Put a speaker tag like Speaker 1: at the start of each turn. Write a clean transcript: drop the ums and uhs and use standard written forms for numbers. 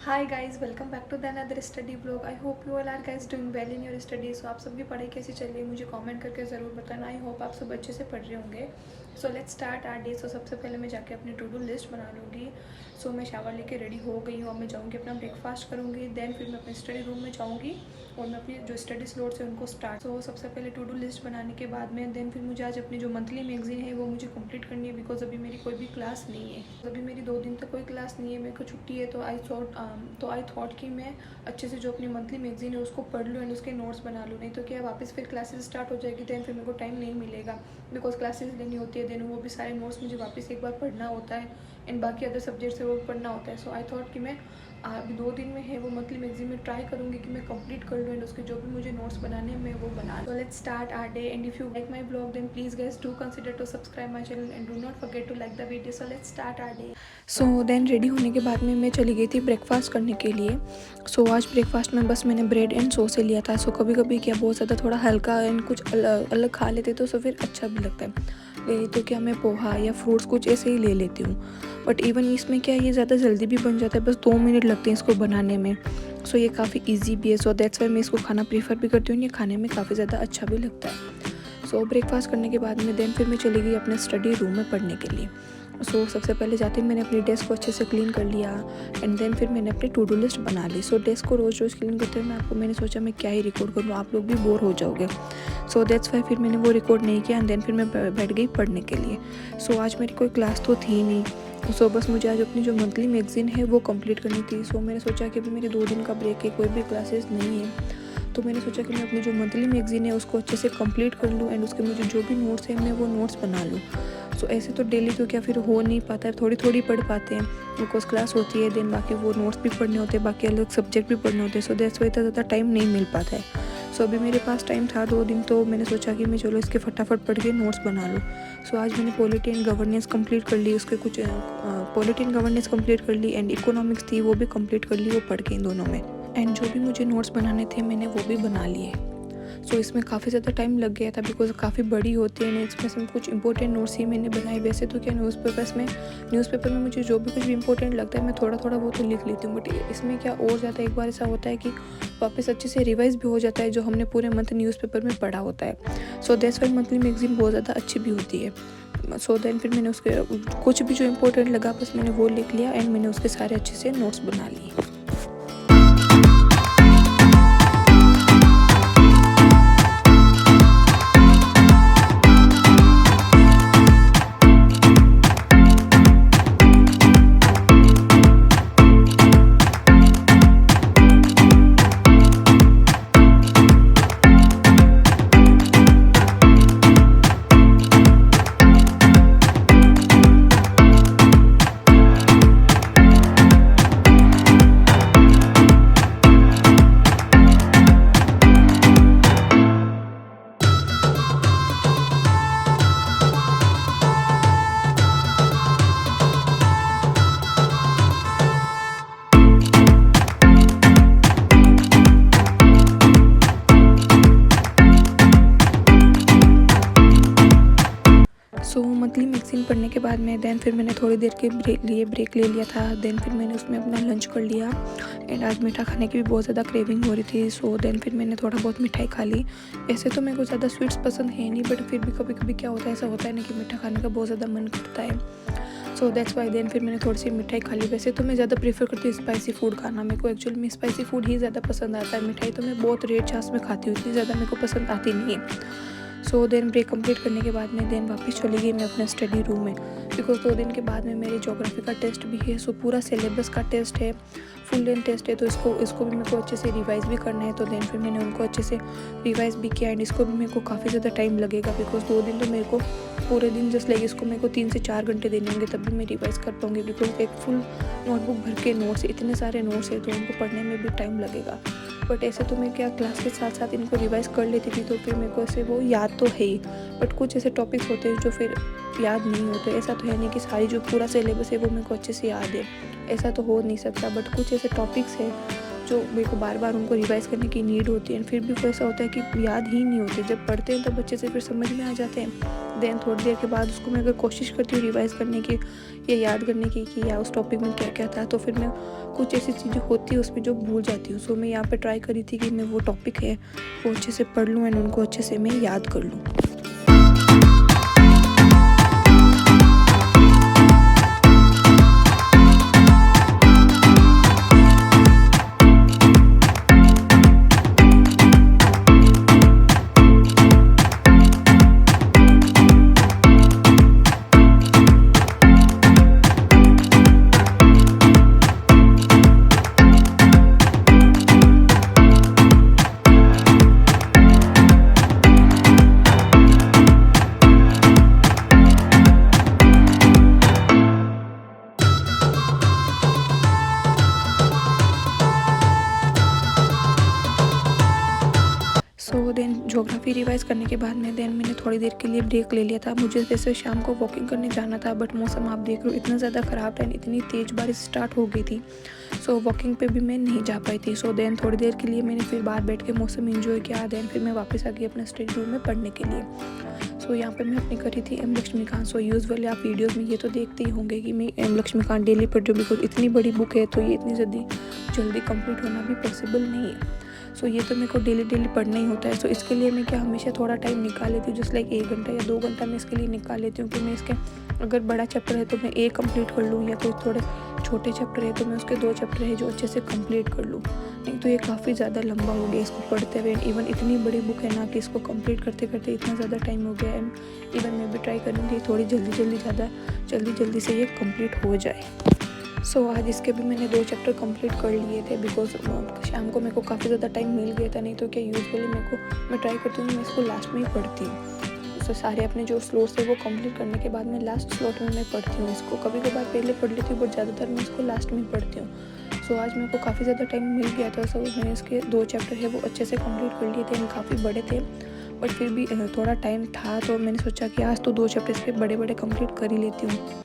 Speaker 1: Hi guys, welcome back to the another study blog. I hope you all are guys doing well in your study. So आप सबकी पढ़ाई कैसी चल रही है मुझे कमेंट करके ज़रूर बताना। आई होप आप सब अच्छे से पढ़ रहे होंगे। So let's start our day. So सबसे पहले मैं जाके अपनी टू डू लिस्ट बना लूँगी। सो मैं शावर लेके रेडी हो गई हूँ। अब मैं जाऊँगी अपना ब्रेकफास्ट करूँगी, देन फिर मैं अपने स्टडी रूम में जाऊँगी और मैं अपनी जो स्टडी स्लॉट्स है उनको स्टार्ट। सो सबसे पहले टू डू लिस्ट बनाने के बाद में देन फिर मुझे आज अपनी जो मंथली मैगजीन है वो मुझे कंप्लीट करनी है, बिकॉज अभी मेरी कोई भी क्लास नहीं है। अभी मेरी 2 दिन तक कोई क्लास नहीं है, मेरे को छुट्टी है। तो आई थॉट कि मैं अच्छे से जो अपनी मंथली मैगजीन है उसको पढ़ लूँ एंड उसके नोट्स बना लूँ। नहीं तो क्या वापस फिर क्लासेस स्टार्ट हो जाएगी, देन फिर मेरे को टाइम नहीं मिलेगा, बिकॉज क्लासेस लेनी होती है, देन वो भी सारे नोट्स मुझे वापस एक बार पढ़ना होता है एंड बाकी अदर सब्जेक्ट्स है वो भी पढ़ना होता है। सो आई थॉट कि मैं अभी 2 दिन में है वो मंथली मैगजीन में ट्राई करूँगी कि मैं कंप्लीट कर लूँ एंड उसके जो भी मुझे नोट्स बनाने हैं मैं वो बना। तो let's start our day and if you like my blog then please guys do consider to subscribe my channel and do not forget to like the video. So let's start our day. So then ready होने के बाद में मैं चली गई थी breakfast करने के लिए। सो आज ब्रेकफास्ट में बस मैंने ब्रेड एंड सॉस से लिया था। सो कभी कभी क्या बहुत ज़्यादा थोड़ा हल्का एंड कुछ अलग खा लेते तो फिर अच्छा भी लगता है। ले तो क्या मैं पोहा या फ्रूट्स कुछ ऐसे ही ले लेती हूँ, बट इवन इसमें क्या ये ज़्यादा जल्दी भी बन जाता है, बस 2 मिनट लगते हैं इसको बनाने में। सो ये काफ़ी ईजी भी है, सो दैट्स वाई मैं इसको खाना प्रीफर भी करती हूँ। ये खाने में काफ़ी ज़्यादा अच्छा भी लगता है। सो ब्रेकफास्ट करने के बाद में देन फिर मैं चली गई अपने स्टडी रूम में पढ़ने के लिए। सो सबसे पहले जाते ही मैंने अपनी डेस्क को अच्छे से क्लीन कर लिया एंड देन फिर मैंने अपनी टू डू लिस्ट बना ली। सो डेस्क को रोज़ रोज़ क्लीन करते हुए मैंने सोचा मैं क्या ही रिकॉर्ड करूँ, आप लोग भी बोर हो जाओगे। सो दैट्स वाई फिर मैंने वो रिकॉर्ड नहीं किया एंड देन फिर मैं बैठ गई पढ़ने के लिए। सो आज मेरी कोई क्लास तो थी नहीं, सो बस मुझे आज अपनी जो मंथली मैगजीन है वो कंप्लीट करनी थी। सो मैंने सोचा कि अभी मेरे 2 दिन का ब्रेक है, कोई भी क्लासेस नहीं है, तो मैंने सोचा कि मैं अपनी जो मंथली मैगजीन है उसको अच्छे से कंप्लीट कर लूँ एंड उसके मुझे जो भी नोट्स हैं मैं वो नोट्स बना लूँ। सो ऐसे तो डेली तो क्या फिर हो नहीं पाता है, थोड़ी थोड़ी पढ़ पाते हैं बिकॉज क्लास होती है, देन बाकी वो नोट्स भी पढ़ने होते हैं, बाकी अलग सब्जेक्ट भी पढ़ने होते हैं। सो दैट्स वाई इतना ज़्यादा टाइम नहीं मिल पाता है। सो अभी मेरे पास टाइम था 2 दिन, तो मैंने सोचा कि मैं चलो इसके फटाफट पढ़ के नोट्स बना लूँ। सो आज मैंने पॉलिटी एंड गवर्नेंस कंप्लीट कर ली, उसके कुछ पॉलिटी एंड गवर्नेंस कंप्लीट कर ली एंड इकोनॉमिक्स थी वो भी कंप्लीट कर ली, वो पढ़ के इन दोनों में। एंड जो भी मुझे नोट्स बनाने थे मैंने वो भी बना लिए। सो इसमें काफ़ी ज़्यादा टाइम लग गया था बिकॉज काफ़ी बड़ी होती है, इसमें से कुछ इंपॉर्टेंट नोट्स ही मैंने बनाए। वैसे तो क्या न्यूज़पेपर में मुझे जो भी कुछ भी इंपॉर्टेंट लगता है मैं थोड़ा थोड़ा वो तो लिख लेती हूँ, बट इसमें क्या और ज़्यादा एक बार ऐसा होता है कि वापस अच्छे से रिवाइज भी हो जाता है जो हमने पूरे मंथ न्यूज़पेपर में पढ़ा होता है। So that's why monthly magazine बहुत ज़्यादा अच्छी भी होती है। सो देन फिर मैंने उसके कुछ भी जो इंपॉर्टेंट लगा बस मैंने वो लिख लिया एंड मैंने उसके सारे अच्छे से नोट्स बना लिए। सो मंथली मैगजीन पढ़ने के बाद में देन फिर मैंने थोड़ी देर के ब्रेक ले लिया था। देन फिर मैंने उसमें अपना लंच कर लिया एंड आज मीठा खाने की भी बहुत ज़्यादा क्रेविंग हो रही थी। सो देन फिर मैंने थोड़ा बहुत मिठाई खा ली। ऐसे तो मेरे को ज़्यादा स्वीट्स पसंद है नहीं, बट फिर भी कभी कभी क्या होता है, ऐसा होता है ना कि मीठा खाने का बहुत ज़्यादा मन करता है। सो दैट्स वाई देन फिर मैंने थोड़ी सी मिठाई खा ली। वैसे तो मैं ज़्यादा प्रीफर करती हूँ स्पाइसी फूड खाना, मेरे को एक्चुअली में स्पाइसी फूड ही ज़्यादा पसंद आता है। मिठाई तो मैं बहुत रेयर चांस में खाती हूँ, इतनी ज़्यादा मेरे को पसंद आती नहीं है। सो देन ब्रेक कंप्लीट करने के बाद में देन वापस चली गई मैं अपने स्टडी रूम में, बिकॉज 2 दिन के बाद में मेरी ज्योग्राफी का टेस्ट भी है। सो पूरा सिलेबस का टेस्ट है, फुल लेंथ टेस्ट है, तो इसको भी मेरे को अच्छे से रिवाइज भी करना है। तो देन फिर मैंने उनको अच्छे से रिवाइज भी किया एंड इसको भी मेरे को काफ़ी ज़्यादा टाइम लगेगा, बिकॉज 2 दिन तो मेरे को पूरे दिन जस्ट लगे, इसको मेरे को 3 से 4 घंटे देने होंगे तब भी मैं रिवाइज कर पाऊँगी, बिकॉज एक फुल नोटबुक भर के नोट्स, इतने सारे नोट्स है तो उनको पढ़ने में भी टाइम लगेगा। बट ऐसे तो मैं क्या क्लास के साथ साथ इनको रिवाइज कर लेती थी, तो फिर मेरे को ऐसे वो याद तो है ही, बट कुछ ऐसे टॉपिक्स होते हैं जो फिर याद नहीं होते। ऐसा तो है नहीं कि सारी जो पूरा सिलेबस है वो मेरे को अच्छे से याद है, ऐसा तो हो नहीं सकता, बट कुछ ऐसे टॉपिक्स हैं जो मेरे को बार बार उनको रिवाइज करने की नीड होती है। फिर भी ऐसा होता है कि याद ही नहीं होते, जब पढ़ते हैं तब अच्छे से फिर समझ में आ जाते हैं, देन थोड़ी देर के बाद उसको मैं अगर कोशिश करती हूँ रिवाइज़ करने की या याद करने की कि या उस टॉपिक में क्या क्या था, तो फिर मैं कुछ ऐसी चीज़ें होती है उसमें जो भूल जाती हूँ। सो मैं यहाँ पे ट्राई करी थी कि मैं वो टॉपिक है वो अच्छे से पढ़ लूँ एंड उनको अच्छे से मैं याद कर लूँ। सो देन ज्योग्राफी रिवाइज़ करने के बाद में देन मैंने थोड़ी देर के लिए ब्रेक ले लिया था। मुझे वैसे शाम को वॉकिंग करने जाना था, बट मौसम आप देख रहे हो इतना ज़्यादा ख़राब था, इतनी तेज़ बारिश स्टार्ट हो गई थी। सो वॉकिंग पे भी मैं नहीं जा पाई थी। सो देन थोड़ी देर के लिए मैंने फिर बाहर बैठ के मौसम एंजॉय किया। देन फिर मैं वापस आ गई अपने स्टडी रूम में पढ़ने के लिए। सो यहाँ पे मैं अपनी करी थी एम लक्ष्मीकांत। सो यूजुअली आप वीडियोज़ में ये तो देखते ही होंगे कि मैं एम लक्ष्मीकांत डेली पढ़ रही हूँ, बिकॉज इतनी बड़ी बुक है तो ये इतनी जल्दी कंप्लीट होना भी पॉसिबल नहीं है। सो ये तो मेरे को डेली पढ़ना ही होता है। सो इसके लिए मैं क्या हमेशा थोड़ा टाइम निकाल लेती हूँ, जस्ट लाइक 1 घंटा या 2 घंटा मैं इसके लिए निकाल लेती हूँ कि मैं इसके अगर बड़ा चैप्टर है तो मैं एक कंप्लीट कर लूँ, या तो थोड़े छोटे चैप्टर है तो मैं उसके 2 चैप्टर है जो अच्छे से कंप्लीट कर लूँ। नहीं तो ये काफ़ी ज़्यादा लंबा हो गया इसको पढ़ते हुए। इवन इतनी बड़ी बुक है ना कि इसको कंप्लीट करते करते इतना ज़्यादा टाइम हो गया। एंड इवन मैं भी ट्राई करूँगी थोड़ी जल्दी से ये कंप्लीट हो जाए। सो आज इसके भी मैंने 2 चैप्टर कंप्लीट कर लिए थे, बिकॉज शाम को मेरे को काफ़ी ज़्यादा टाइम मिल गया था। नहीं तो क्या यूजुअली मैं ट्राई करती हूँ मैं इसको लास्ट में ही पढ़ती हूँ। सो सारे अपने जो स्लॉट्स है वो कंप्लीट करने के बाद में लास्ट स्लॉट में मैं पढ़ती हूँ इसको। कभी कभार पहले पढ़ लेती हूँ, बट ज़्यादातर मैं इसको लास्ट में ही पढ़ती हूँ। सो आज मेरे को काफ़ी ज़्यादा टाइम मिल गया था। सो मैंने इसके 2 चैप्टर है वो अच्छे से कंप्लीट कर लिए थे। काफ़ी बड़े थे, बट फिर भी थोड़ा टाइम था तो मैंने सोचा कि आज तो 2 चैप्टर इसके बड़े कंप्लीट कर ही लेती हूँ।